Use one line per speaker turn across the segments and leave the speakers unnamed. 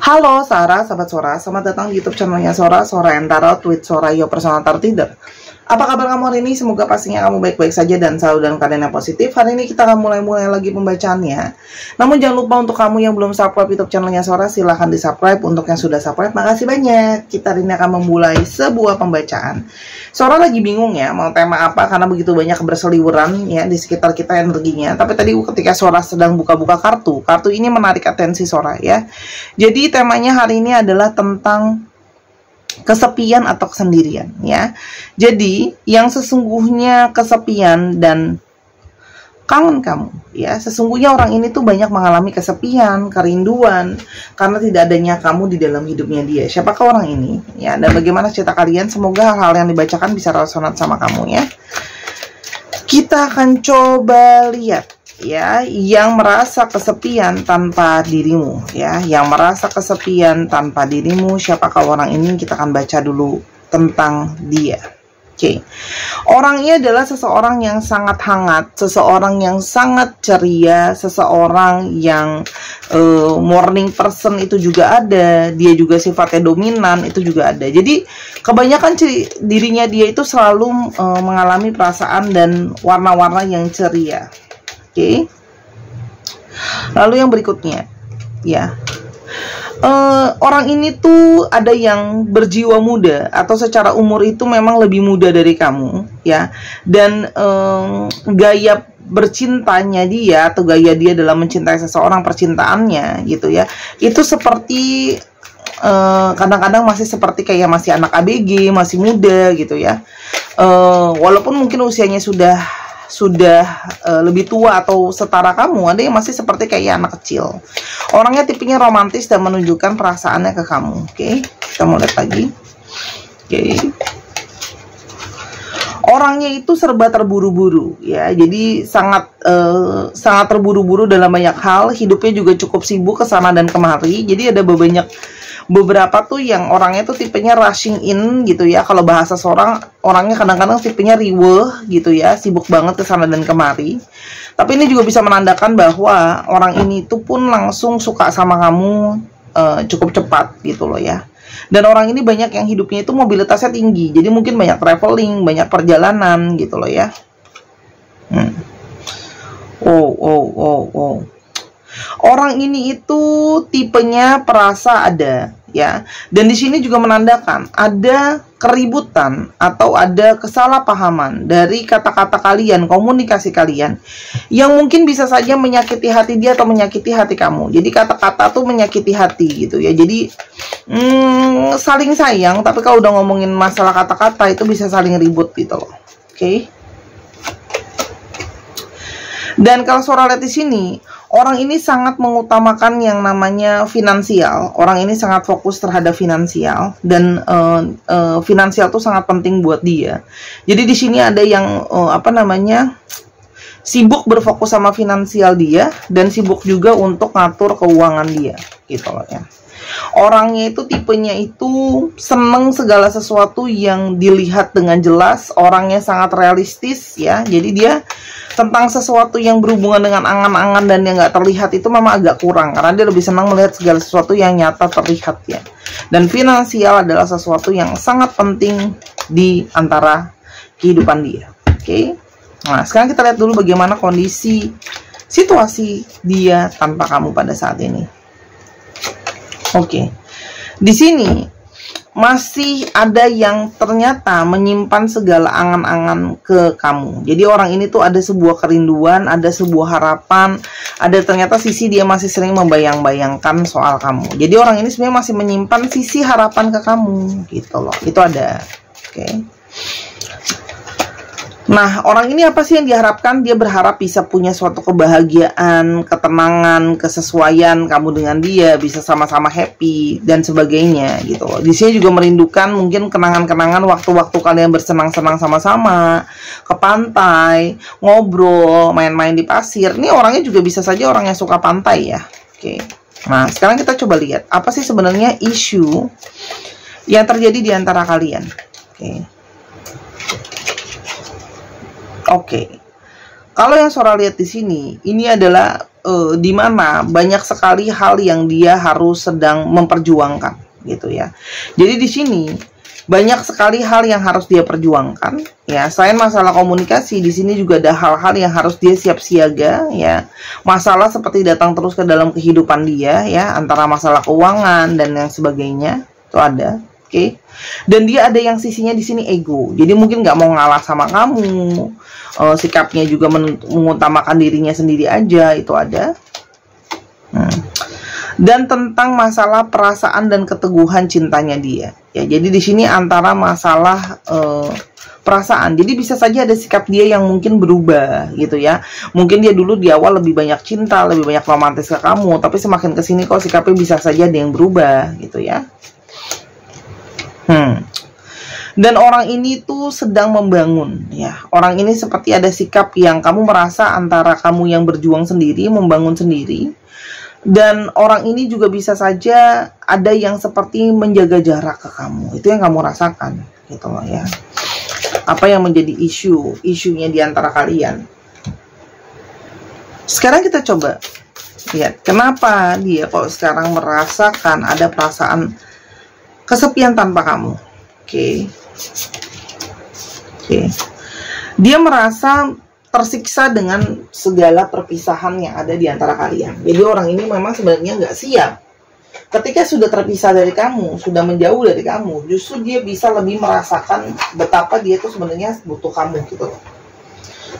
Halo Sarah, sahabat Sora, selamat datang di YouTube channelnya Sora, Sora and Tarot with Sora, your personal tarot reader. Apa kabar kamu hari ini? Semoga pastinya kamu baik-baik saja dan selalu dalam keadaan yang positif. Hari ini kita akan mulai lagi pembacaannya. Namun jangan lupa untuk kamu yang belum subscribe YouTube channelnya Sora, silahkan di-subscribe. Untuk yang sudah subscribe, makasih banyak. Kita hari ini akan memulai sebuah pembacaan. Sora lagi bingung ya, mau tema apa, karena begitu banyak berseliweran ya di sekitar kita energinya. Tapi tadi ketika Sora sedang buka-buka kartu ini menarik atensi Sora ya. Jadi temanya hari ini adalah tentang kesepian atau kesendirian ya. Jadi yang sesungguhnya kesepian dan kangen kamu ya, sesungguhnya orang ini tuh banyak mengalami kesepian, kerinduan karena tidak adanya kamu di dalam hidupnya dia. Siapakah orang ini ya, dan bagaimana cerita kalian? Semoga hal-hal yang dibacakan bisa resonat sama kamu ya. Kita akan coba lihat ya, yang merasa kesepian tanpa dirimu ya, yang merasa kesepian tanpa dirimu. Siapakah orang ini? Kita akan baca dulu tentang dia. Oke. Orang ini adalah seseorang yang sangat hangat, seseorang yang sangat ceria, seseorang yang morning person itu juga ada. Dia juga sifatnya dominan, itu juga ada. Jadi kebanyakan dirinya dia itu selalu mengalami perasaan dan warna-warna yang ceria. Oke. Lalu yang berikutnya ya, orang ini tuh ada yang berjiwa muda atau secara umur itu memang lebih muda dari kamu ya, dan gaya bercintanya dia atau gaya dia dalam mencintai seseorang, percintaannya gitu ya, itu seperti kadang-kadang masih seperti kayak masih anak ABG, masih muda gitu ya, walaupun mungkin usianya sudah lebih tua atau setara kamu, ada yang masih seperti kayak anak kecil. Orangnya tipenya romantis dan menunjukkan perasaannya ke kamu. Oke, kita mau lihat lagi. Oke. Orangnya itu serba terburu-buru ya, jadi sangat terburu-buru dalam banyak hal. Hidupnya juga cukup sibuk kesana dan kemari. Jadi ada beberapa tuh yang orangnya tuh tipenya rushing in gitu ya. Kalau bahasa seorang, orangnya kadang-kadang tipenya riweh gitu ya, sibuk banget kesana dan kemari. Tapi ini juga bisa menandakan bahwa orang ini tuh pun langsung suka sama kamu cukup cepat gitu loh ya. Dan orang ini banyak yang hidupnya itu mobilitasnya tinggi, jadi mungkin banyak traveling, banyak perjalanan gitu loh ya. Orang ini itu tipenya perasa ada ya, dan di sini juga menandakan ada keributan atau ada kesalahpahaman dari kata-kata kalian, komunikasi kalian yang mungkin bisa saja menyakiti hati dia atau menyakiti hati kamu. Jadi kata-kata tuh menyakiti hati gitu ya. Jadi saling sayang, tapi kalau udah ngomongin masalah kata-kata itu bisa saling ribut gitu loh. Oke. Dan kalau Sora lihat di sini, orang ini sangat mengutamakan yang namanya finansial. Orang ini sangat fokus terhadap finansial, dan finansial tuh sangat penting buat dia. Jadi di sini ada yang sibuk berfokus sama finansial dia, dan sibuk juga untuk ngatur keuangan dia, gitu loh ya. Orangnya itu tipenya itu seneng segala sesuatu yang dilihat dengan jelas. Orangnya sangat realistis ya. Jadi dia tentang sesuatu yang berhubungan dengan angan-angan dan yang nggak terlihat itu memang agak kurang, karena dia lebih senang melihat segala sesuatu yang nyata terlihat ya. Dan finansial adalah sesuatu yang sangat penting di antara kehidupan dia. Oke. Nah, sekarang kita lihat dulu bagaimana kondisi situasi dia tanpa kamu pada saat ini. Oke. Di sini masih ada yang ternyata menyimpan segala angan-angan ke kamu. Jadi orang ini tuh ada sebuah kerinduan, ada sebuah harapan, ada ternyata sisi dia masih sering membayang-bayangkan soal kamu. Jadi orang ini sebenarnya masih menyimpan sisi harapan ke kamu gitu loh. Itu ada. Oke. Nah, orang ini apa sih yang diharapkan? Dia berharap bisa punya suatu kebahagiaan, ketenangan, kesesuaian kamu dengan dia, bisa sama-sama happy dan sebagainya gitu. Di sini juga merindukan mungkin kenangan-kenangan waktu-waktu kalian bersenang-senang sama-sama, ke pantai, ngobrol, main-main di pasir. Ini orangnya juga bisa saja orang yang suka pantai ya. Oke. Nah, sekarang kita coba lihat apa sih sebenarnya isu yang terjadi di antara kalian. Oke. Kalau yang Sora lihat di sini, ini adalah di mana banyak sekali hal yang dia harus sedang memperjuangkan gitu ya. Jadi di sini banyak sekali hal yang harus dia perjuangkan ya. Selain masalah komunikasi, di sini juga ada hal-hal yang harus dia siap siaga ya. Masalah seperti datang terus ke dalam kehidupan dia ya, antara masalah keuangan dan yang sebagainya itu ada. Oke. Dan dia ada yang sisinya di sini ego. Jadi mungkin nggak mau ngalah sama kamu. Sikapnya juga mengutamakan dirinya sendiri aja, itu ada. Dan tentang masalah perasaan dan keteguhan cintanya dia. Ya, jadi di sini antara masalah perasaan. Jadi bisa saja ada sikap dia yang mungkin berubah gitu ya. Mungkin dia dulu di awal lebih banyak cinta, lebih banyak romantis ke kamu, tapi semakin kesini kok sikapnya bisa saja ada yang berubah gitu ya. Dan orang ini tuh sedang membangun ya. Orang ini seperti ada sikap yang kamu merasa antara kamu yang berjuang sendiri, membangun sendiri. Dan orang ini juga bisa saja ada yang seperti menjaga jarak ke kamu. Itu yang kamu rasakan gitu loh ya. Apa yang menjadi isunya di antara kalian. Sekarang kita coba lihat kenapa dia kok sekarang merasakan ada perasaan kesepian tanpa kamu. Oke. Dia merasa tersiksa dengan segala perpisahan yang ada di antara kalian. Jadi orang ini memang sebenarnya nggak siap. Ketika sudah terpisah dari kamu, sudah menjauh dari kamu, justru dia bisa lebih merasakan betapa dia itu sebenarnya butuh kamu gitu loh.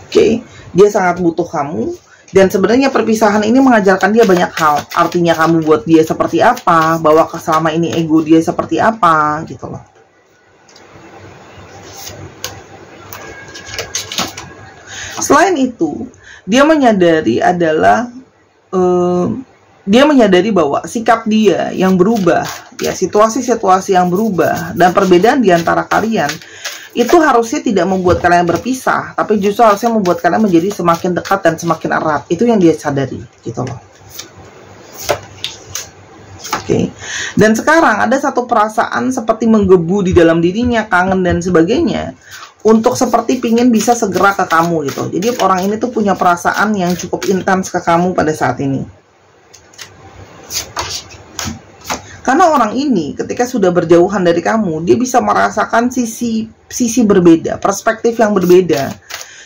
Oke, dia sangat butuh kamu. Dan sebenarnya perpisahan ini mengajarkan dia banyak hal. Artinya kamu buat dia seperti apa, bahwa selama ini ego dia seperti apa gitu loh. Selain itu, dia menyadari bahwa sikap dia yang berubah, ya situasi-situasi yang berubah dan perbedaan di antara kalian itu harusnya tidak membuat kalian berpisah, tapi justru harusnya membuat kalian menjadi semakin dekat dan semakin erat. Itu yang dia sadari, gitu loh. Oke. Dan sekarang ada satu perasaan seperti menggebu di dalam dirinya, kangen dan sebagainya. Untuk seperti pingin bisa segera ke kamu gitu. Jadi orang ini tuh punya perasaan yang cukup intens ke kamu pada saat ini. Karena orang ini ketika sudah berjauhan dari kamu, dia bisa merasakan sisi berbeda, perspektif yang berbeda.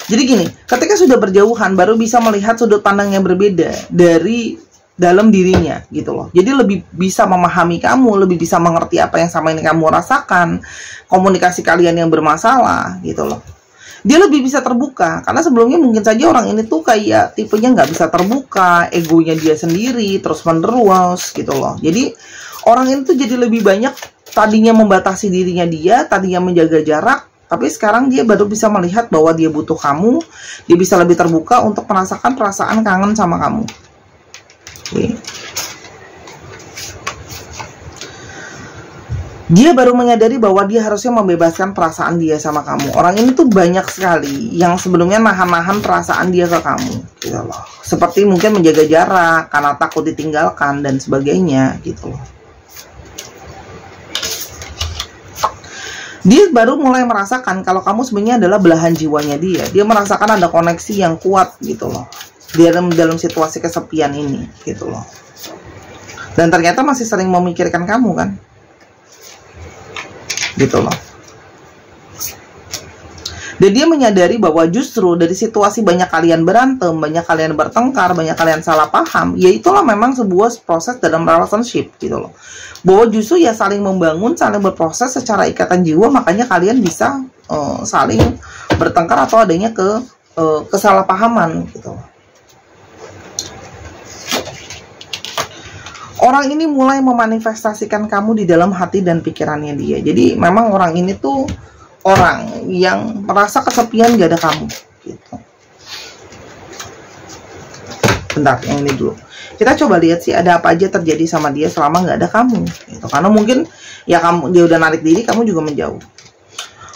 Jadi gini, ketika sudah berjauhan baru bisa melihat sudut pandang yang berbeda dari dalam dirinya gitu loh. Jadi lebih bisa memahami kamu, lebih bisa mengerti apa yang sama ini kamu rasakan, komunikasi kalian yang bermasalah gitu loh. Dia lebih bisa terbuka karena sebelumnya mungkin saja orang ini tuh kayak tipenya nggak bisa terbuka, egonya dia sendiri terus menerus gitu loh. Jadi orang ini tuh jadi lebih banyak tadinya membatasi dirinya dia, tadinya menjaga jarak, tapi sekarang dia baru bisa melihat bahwa dia butuh kamu, dia bisa lebih terbuka untuk merasakan perasaan kangen sama kamu. Dia baru menyadari bahwa dia harusnya membebaskan perasaan dia sama kamu. Orang ini tuh banyak sekali yang sebelumnya nahan-nahan perasaan dia ke kamu gitu loh. Seperti mungkin menjaga jarak karena takut ditinggalkan dan sebagainya gitu loh. Dia baru mulai merasakan kalau kamu sebenarnya adalah belahan jiwanya dia. Dia merasakan ada koneksi yang kuat gitu loh dalam situasi kesepian ini gitu loh. Dan ternyata masih sering memikirkan kamu kan gitu loh. Dan dia menyadari bahwa justru dari situasi banyak kalian berantem, banyak kalian bertengkar, banyak kalian salah paham, ya itulah memang sebuah proses dalam relationship gitu loh. Bahwa justru ya saling membangun, saling berproses secara ikatan jiwa, makanya kalian bisa saling bertengkar atau adanya kesalahpahaman gitu loh. Orang ini mulai memanifestasikan kamu di dalam hati dan pikirannya dia. Jadi memang orang ini tuh orang yang merasa kesepian gak ada kamu gitu. Bentar, yang ini dulu. Kita coba lihat sih ada apa aja terjadi sama dia selama gak ada kamu gitu. Karena mungkin ya dia udah narik diri, kamu juga menjauh.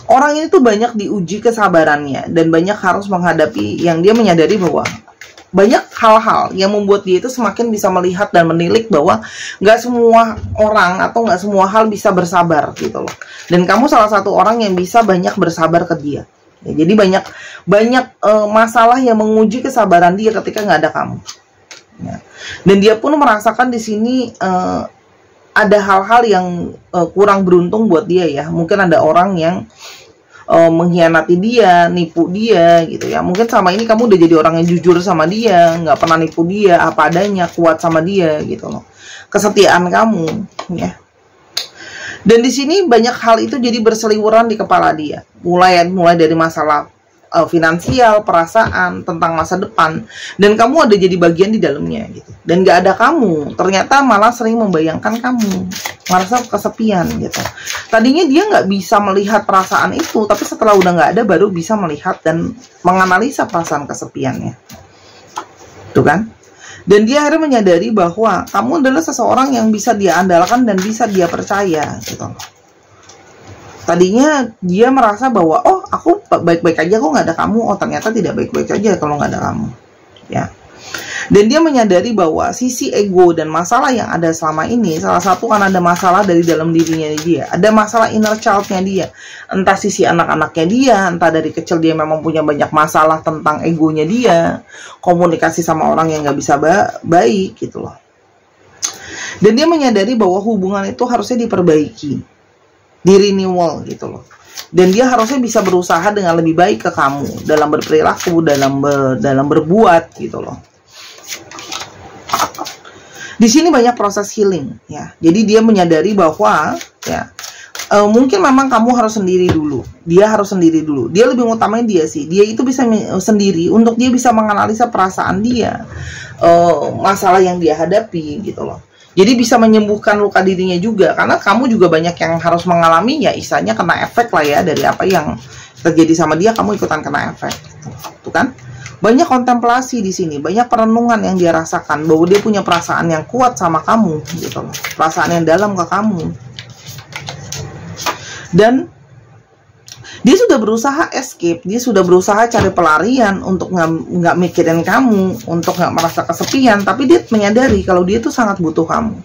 Orang ini tuh banyak diuji kesabarannya dan banyak harus menghadapi yang dia menyadari bahwa banyak hal-hal yang membuat dia itu semakin bisa melihat dan menilik bahwa nggak semua orang atau nggak semua hal bisa bersabar gitu loh. Dan kamu salah satu orang yang bisa banyak bersabar ke dia. Ya, jadi banyak masalah yang menguji kesabaran dia ketika nggak ada kamu. Ya. Dan dia pun merasakan di sini ada hal-hal yang kurang beruntung buat dia ya. Mungkin ada orang yang mengkhianati dia, nipu dia gitu ya. Mungkin sama ini kamu udah jadi orang yang jujur sama dia, nggak pernah nipu dia, apa adanya, kuat sama dia gitu loh. Kesetiaan kamu ya. Dan di sini banyak hal itu jadi berseliweran di kepala dia. Mulai dari masalah finansial, perasaan, tentang masa depan, dan kamu ada jadi bagian di dalamnya gitu. Dan gak ada kamu, ternyata malah sering membayangkan kamu, merasa kesepian gitu. Tadinya dia nggak bisa melihat perasaan itu, tapi setelah udah nggak ada baru bisa melihat dan menganalisa perasaan kesepiannya. Tuh kan? Dan dia akhirnya menyadari bahwa kamu adalah seseorang yang bisa dia andalkan dan bisa dia percaya gitu. Tadinya dia merasa bahwa oh aku baik-baik aja kok nggak ada kamu. Oh ternyata tidak baik-baik aja kalau nggak ada kamu ya. Dan dia menyadari bahwa sisi ego dan masalah yang ada selama ini, salah satu kan ada masalah dari dalam dirinya dia, ada masalah inner child-nya dia, entah sisi anak-anaknya dia, entah dari kecil dia memang punya banyak masalah tentang egonya dia, komunikasi sama orang yang nggak bisa baik gitu loh. Dan dia menyadari bahwa hubungan itu harusnya diperbaiki, di renewal gitu loh. Dan dia harusnya bisa berusaha dengan lebih baik ke kamu dalam berperilaku, dalam berbuat gitu loh. Di sini banyak proses healing ya. Jadi dia menyadari bahwa ya mungkin memang kamu harus sendiri dulu. Dia harus sendiri dulu. Dia lebih ngutamain dia sih. Dia itu bisa sendiri untuk dia bisa menganalisa perasaan dia, masalah yang dia hadapi gitu loh. Jadi bisa menyembuhkan luka dirinya juga, karena kamu juga banyak yang harus mengalami ya, istilahnya kena efek lah ya dari apa yang terjadi sama dia, kamu ikutan kena efek. Tuh kan? Banyak kontemplasi di sini, banyak perenungan yang dia rasakan bahwa dia punya perasaan yang kuat sama kamu gitu loh. Perasaan yang dalam ke kamu. Dan dia sudah berusaha escape, dia sudah berusaha cari pelarian untuk nggak mikirin kamu, untuk nggak merasa kesepian, tapi dia menyadari kalau dia tuh sangat butuh kamu.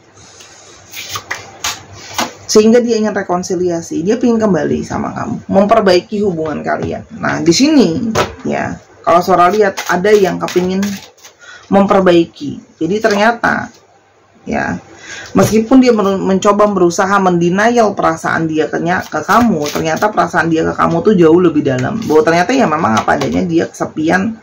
Sehingga dia ingin rekonsiliasi, dia ingin kembali sama kamu, memperbaiki hubungan kalian. Nah, di sini ya, kalau Sora lihat ada yang kepingin memperbaiki. Jadi ternyata ya, meskipun dia mencoba berusaha mendenial perasaan dia ke kamu, ternyata perasaan dia ke kamu tuh jauh lebih dalam. Bahwa ternyata ya memang apa adanya, dia kesepian,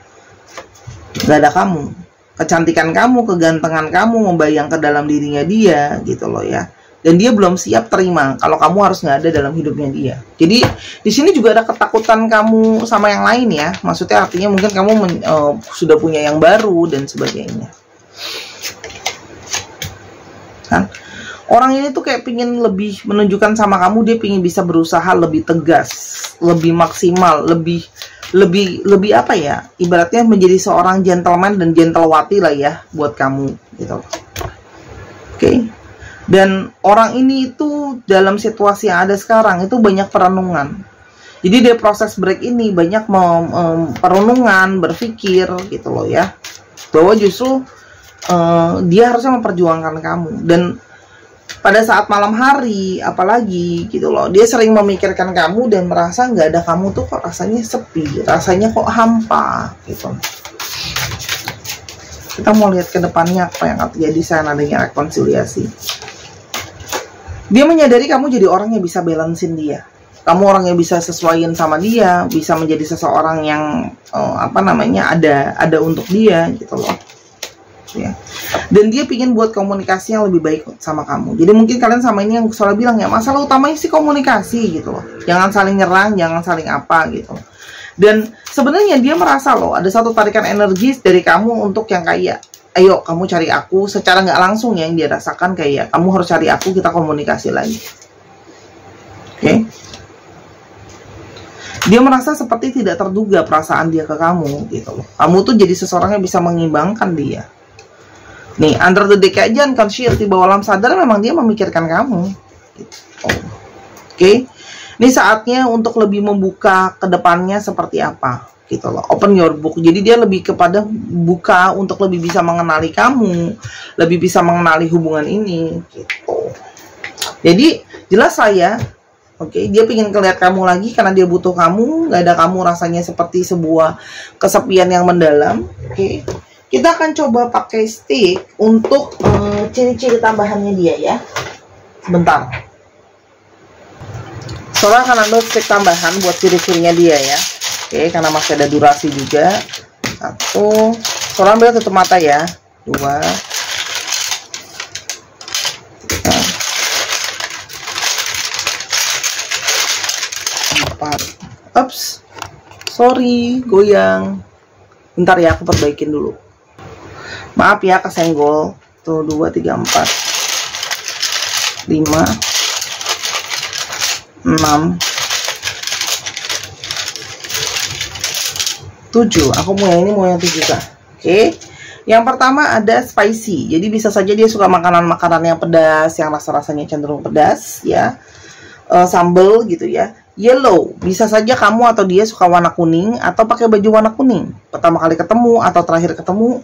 gak ada kamu. Kecantikan kamu, kegantengan kamu membayang ke dalam dirinya dia gitu loh ya. Dan dia belum siap terima kalau kamu harus nggak ada dalam hidupnya dia. Jadi di sini juga ada ketakutan kamu sama yang lain ya. Maksudnya artinya mungkin kamu sudah punya yang baru dan sebagainya. Kan? Orang ini tuh kayak pingin lebih menunjukkan sama kamu, dia pingin bisa berusaha lebih tegas, lebih maksimal, lebih apa ya? Ibaratnya menjadi seorang gentleman dan gentlewati lah ya buat kamu gitu. Oke. Dan orang ini itu dalam situasi yang ada sekarang itu banyak perenungan. Jadi dia proses break ini banyak perenungan, berpikir gitu loh ya. Bahwa justru dia harusnya memperjuangkan kamu. Dan pada saat malam hari apalagi gitu loh, dia sering memikirkan kamu dan merasa nggak ada kamu tuh kok rasanya sepi, rasanya kok hampa gitu. Kita mau lihat ke depannya apa yang akan terjadi saat adanya rekonsiliasi. Dia menyadari kamu jadi orang yang bisa balancein dia. Kamu orang yang bisa sesuaiin sama dia, bisa menjadi seseorang yang ada untuk dia gitu loh. Ya. Dan dia pingin buat komunikasi yang lebih baik sama kamu. Jadi mungkin kalian sama ini yang Sora bilang ya, masalah utamanya sih komunikasi gitu loh. Jangan saling nyerang, jangan saling apa gitu. Dan sebenarnya dia merasa loh ada satu tarikan energi dari kamu untuk yang kayak, ayo kamu cari aku, secara nggak langsung ya yang dia rasakan kayak kamu harus cari aku, kita komunikasi lagi. Oke. Dia merasa seperti tidak terduga perasaan dia ke kamu gitu loh. Kamu tuh jadi seseorang yang bisa mengimbangkan dia. Nih, under the deck aja unconscious di bawah alam sadar memang dia memikirkan kamu gitu. Oke. Ini saatnya untuk lebih membuka ke depannya seperti apa gitu loh. Open your book. Jadi dia lebih kepada buka untuk lebih bisa mengenali kamu, lebih bisa mengenali hubungan ini gitu. Jadi jelas saya, oke, dia pengen ngeliat kamu lagi karena dia butuh kamu. Gak ada kamu rasanya seperti sebuah kesepian yang mendalam. Oke. Kita akan coba pakai stick untuk ciri-ciri tambahannya dia ya. Sebentar. Sora akan ambil stick tambahan buat ciri-cirinya dia ya. Oke, karena masih ada durasi juga. 1. Sora ambil tutup mata ya. 2. 4. Ups. Sorry, goyang. Bentar ya, aku perbaikin dulu. Maaf ya, kesenggol. Tuh, 2, 3, 4, 5, 6, 7. Aku mau yang ini, mau yang 7 kah? Oke. Yang pertama ada spicy. Jadi bisa saja dia suka makanan-makanan yang pedas, yang rasa-rasanya cenderung pedas ya. Sambal gitu ya. Yellow, bisa saja kamu atau dia suka warna kuning atau pakai baju warna kuning. Pertama kali ketemu atau terakhir ketemu.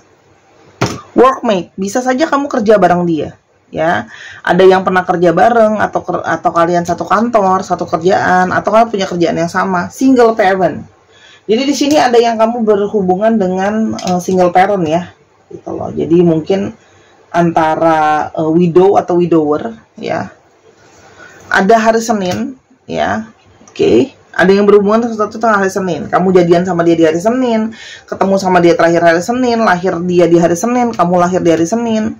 Workmate, bisa saja kamu kerja bareng dia, ya. Ada yang pernah kerja bareng atau kalian satu kantor, satu kerjaan, atau kalian punya kerjaan yang sama. Single parent. Jadi di sini ada yang kamu berhubungan dengan single parent ya, gitu loh. Jadi mungkin antara widow atau widower, ya. Ada hari Senin, ya. Oke. Ada yang berhubungan sesuatu tengah hari Senin. Kamu jadian sama dia di hari Senin, ketemu sama dia terakhir hari Senin, lahir dia di hari Senin, kamu lahir di hari Senin.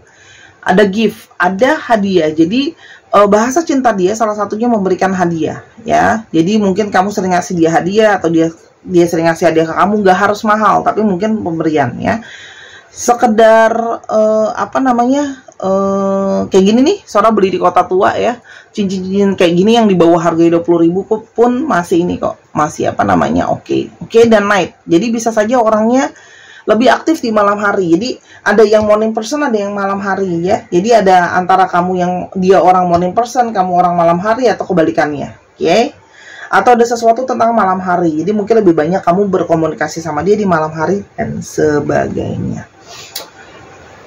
Ada gift, ada hadiah. Jadi bahasa cinta dia salah satunya memberikan hadiah, ya. Jadi mungkin kamu sering ngasih dia hadiah atau dia sering ngasih hadiah ke kamu, nggak harus mahal, tapi mungkin pemberian, ya. Sekedar apa namanya? Kayak gini nih, Sora beli di kota tua ya. Cincin-cincin kayak gini yang di bawah harga 20.000 pun masih ini kok, masih apa namanya, oke dan night. Jadi bisa saja orangnya lebih aktif di malam hari. Jadi ada yang morning person, ada yang malam hari ya. Jadi ada antara kamu yang dia orang morning person, kamu orang malam hari, atau kebalikannya, oke? Atau ada sesuatu tentang malam hari. Jadi mungkin lebih banyak kamu berkomunikasi sama dia di malam hari dan sebagainya.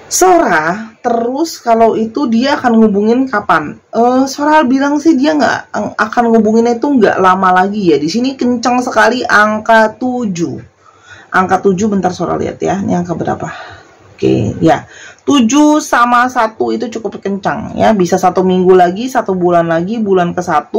Sora, terus kalau itu dia akan ngubungin kapan? Sora bilang sih dia nggak akan ngubunginnya itu nggak lama lagi ya. Di sini kencang sekali angka 7. Angka 7 bentar Sora lihat ya. Ini angka berapa? Oke, ya. 7 sama 1 itu cukup kencang ya. Bisa 1 minggu lagi, 1 bulan lagi, bulan ke-1,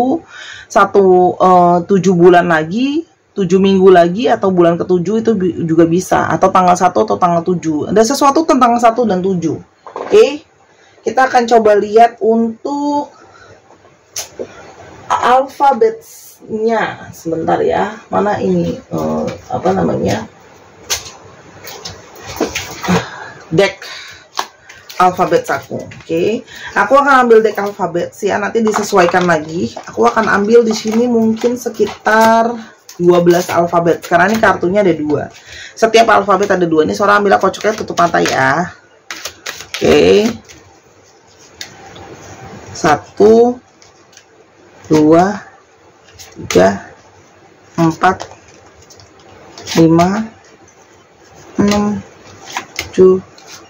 7 bulan lagi, 7 minggu lagi, atau bulan ke-7 itu juga bisa, atau tanggal 1 atau tanggal 7. Ada sesuatu tentang 1 dan 7. Oke. Kita akan coba lihat untuk alfabetnya. Sebentar ya. Mana ini apa namanya? Deck alfabet aku. Oke. Aku akan ambil deck alfabet ya, nanti disesuaikan lagi. Aku akan ambil di sini mungkin sekitar 12 alfabet, karena ini kartunya ada 2. Setiap alfabet ada 2. Ini Sora ambil kocoknya, tutup mata ya. Oke. 1, 2, 3, 4, 5, 6, 7,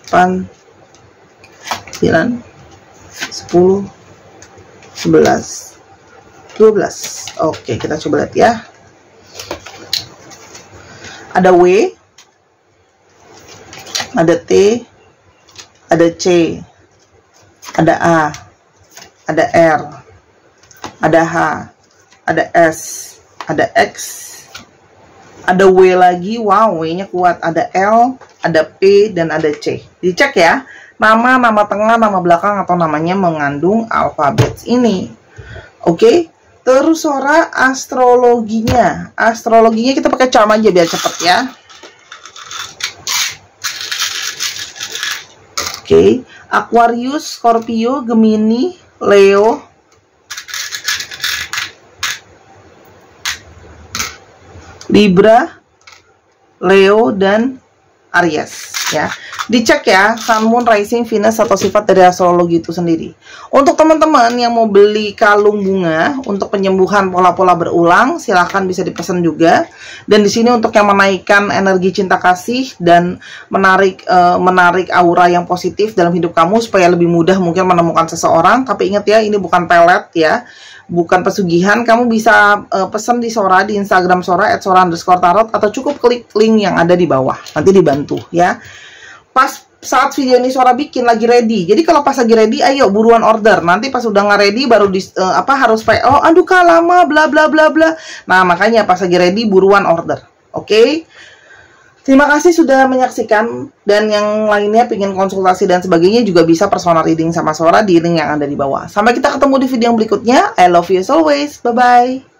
8, 9, 10, 11, 12. Oke, kita coba lihat ya. Ada W, ada T, ada C, ada A, ada R, ada H, ada S, ada X, ada W lagi. Wow, W-nya kuat. Ada L, ada P, dan ada C. Dicek ya, nama tengah, nama belakang, atau namanya mengandung alfabet ini. Oke. Terus Sora astrologinya. Astrologinya kita pakai charm aja biar cepet ya. Oke. Aquarius, Scorpio, Gemini, Leo, Libra, Leo, dan Aries ya. Dicek ya, Sun, Moon, Rising, Venus, atau sifat dari astrologi itu sendiri. Untuk teman-teman yang mau beli kalung bunga untuk penyembuhan pola-pola berulang, silahkan bisa dipesan juga. Dan di sini untuk yang menaikkan energi cinta kasih dan menarik aura yang positif dalam hidup kamu supaya lebih mudah mungkin menemukan seseorang. Tapi ingat ya, ini bukan pelet ya, bukan pesugihan. Kamu bisa pesan di Sora, di Instagram Sora @sora_tarot, atau cukup klik link yang ada di bawah. Nanti dibantu ya. pas saat video ini Sora bikin lagi ready. Jadi kalau pas lagi ready, ayo buruan order. Nanti pas udah nggak ready baru harus PO. Aduh kak lama, bla bla bla bla. Nah makanya pas lagi ready buruan order. Oke? Terima kasih sudah menyaksikan, dan yang lainnya pengen konsultasi dan sebagainya juga bisa personal reading sama Sora di link yang ada di bawah. Sampai kita ketemu di video yang berikutnya. I love you as always. Bye bye.